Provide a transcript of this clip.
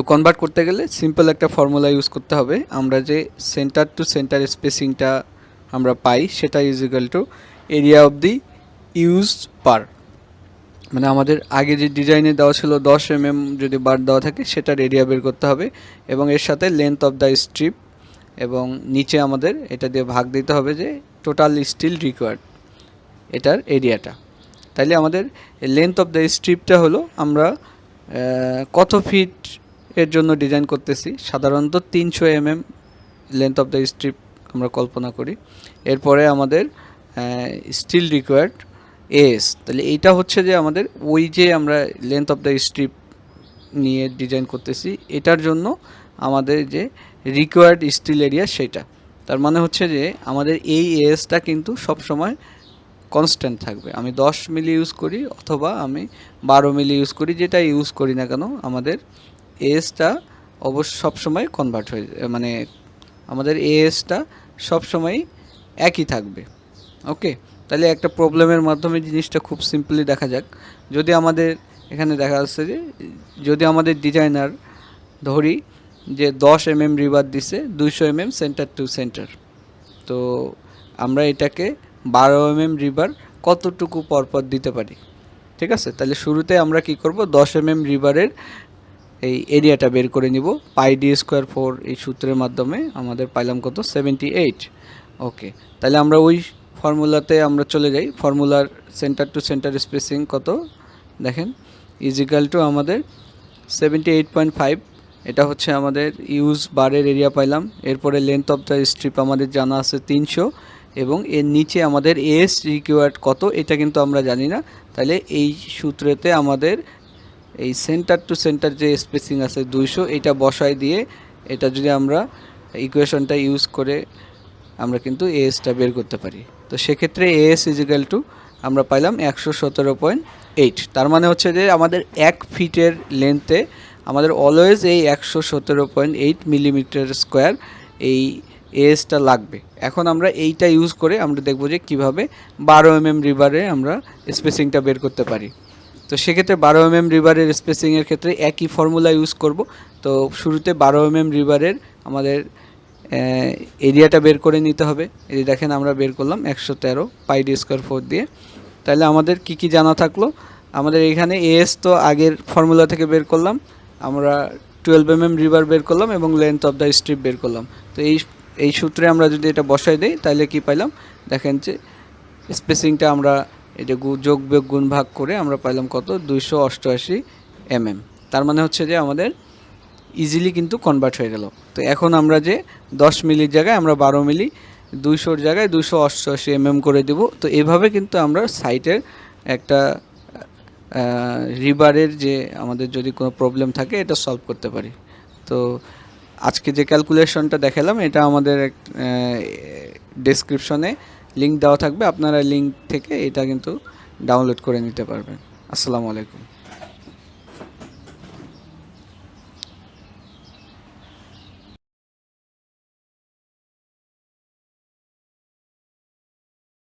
তো কনভার্ট করতে গেলে সিম্পল একটা ফর্মুলা ইউজ করতে হবে। আমরা যে সেন্টার টু সেন্টার স্পেসিংটা আমরা পাই সেটা is equal to area of the use per, মানে আমাদের আগে যে ডিজাইনে দেওয়া ছিল 10 mm যদি বার দেওয়া থাকে সেটার এরিয়া বের করতে হবে, এবং এর সাথে লেন্থ অফ দ্য স্ট্রিপ, এবং নিচে আমাদের এটা দিয়ে ভাগ দিতে হবে যে টোটাল স্টিল রিকোয়ার্ড এটার এরিয়াটা। তাইলে আমাদের লেন্থ অফ দ্য স্ট্রিপটা হলো আমরা কত ফিট এর জন্য ডিজাইন করতেছি, সাধারণত 300 mm length of the strip আমরা কল্পনা করি। এরপরে আমাদের স্টিল রিকোয়ার্ড এস, তাহলে এইটা হচ্ছে যে আমাদের ওই যে আমরা লেন্থ অফ দ্য স্ট্রিপ নিয়ে ডিজাইন করতেছি এটার জন্য আমাদের যে রিকোয়ার্ড স্টিল এরিয়া সেটা। তার মানে হচ্ছে যে আমাদের এই এসটা কিন্তু সব সময় কনস্ট্যান্ট থাকবে। আমি 10 মিলি ইউজ করি অথবা আমি 12 মিলি ইউজ করি, যেটা ইউজ করি না কেন আমাদের এসটা অবশ্য সবসময় কনভার্ট হয়ে মানে আমাদের এসটা সবসময় একই থাকবে। ওকে, তাহলে একটা প্রবলেমের মাধ্যমে জিনিসটা খুব সিম্পলি দেখা যাক। যদি আমাদের এখানে দেখা যাচ্ছে যে যদি আমাদের ডিজাইনার ধরি যে 10 mm রিবার দিছে 200 mm সেন্টার টু সেন্টার, তো আমরা এটাকে 12 mm রিবার কতটুকু পরপর দিতে পারি। ঠিক আছে, তাহলে শুরুতে আমরা কি করব, 10 mm রিবারের এই এরিয়াটা বের করে নিব পাই ডি স্কোয়ার 4 এই সূত্রের মাধ্যমে। আমাদের পাইলাম কত, 78। ওকে, তাহলে আমরা ওই ফর্মুলাতে আমরা চলে যাই। ফর্মুলার সেন্টার টু সেন্টার স্পেসিং কত দেখেন, ইজ ইকাল টু আমাদের 78.5, এটা হচ্ছে আমাদের ইউজ বারের এরিয়া পাইলাম। এরপরে লেন্থ অফ দ্য স্ট্রিপ আমাদের জানা আছে 300, এবং এর নিচে আমাদের এস রিকোয়ার্ড কত এটা কিন্তু আমরা জানি না। তাহলে এই সূত্রেতে আমাদের এই সেন্টার টু সেন্টার যে স্পেসিং আছে 200, এটা বসায় দিয়ে এটা যদি আমরা ইকুয়েশনটা ইউজ করে আমরা কিন্তু এএসটা বের করতে পারি। তো সেক্ষেত্রে এএস ইজ ইকাল টু আমরা পাইলাম 117.8। তার মানে হচ্ছে যে আমাদের 1 ফিটের লেন্থে আমাদের অলওয়েজ এই 117.8 মিলিমিটার স্কোয়ার এই এএসটা লাগবে। এখন আমরা এইটা ইউজ করে আমরা দেখব যে কীভাবে 12 mm রিবারে আমরা স্পেসিংটা বের করতে পারি। তো সেক্ষেত্রে 12 mm রিবারের স্পেসিংয়ের ক্ষেত্রে একই ফর্মুলা ইউজ করব। তো শুরুতে 12 mm রিবারের আমাদের এরিয়াটা বের করে নিতে হবে। এই দেখেন আমরা বের করলাম 113 পাই ডি স্কোয়ার 4 দিয়ে। তাহলে আমাদের কি কি জানা থাকলো, আমাদের এখানে এএস তো আগের ফর্মুলা থেকে বের করলাম, আমরা 12 mm রিবার বের করলাম এবং লেন্থ অফ দ্য স্ট্রিপ বের করলাম। তো এই সূত্রে আমরা যদি এটা বসাই দেই তাহলে কি পাইলাম, দেখেন যে স্পেসিংটা আমরা এটা যোগ বিয়োগ গুণ ভাগ করে আমরা পাইলাম কত, 288 mm। তার মানে হচ্ছে যে আমাদের ইজিলি কিন্তু কনভার্ট হয়ে গেল। তো এখন আমরা যে 10 মিলির জায়গায় আমরা 12 মিলি, 200-র জায়গায় 288 mm করে দেব। তো এভাবে কিন্তু আমরা সাইটের একটা রিবারের যে আমাদের যদি কোনো প্রবলেম থাকে এটা সলভ করতে পারি। তো আজকে যে ক্যালকুলেশনটা দেখালাম এটা আমাদের ডেসক্রিপশনে লিঙ্ক দেওয়া থাকবে, আপনারা লিঙ্ক থেকে এটা কিন্তু ডাউনলোড করে নিতে পারবেন। আসসালামু আলাইকুম।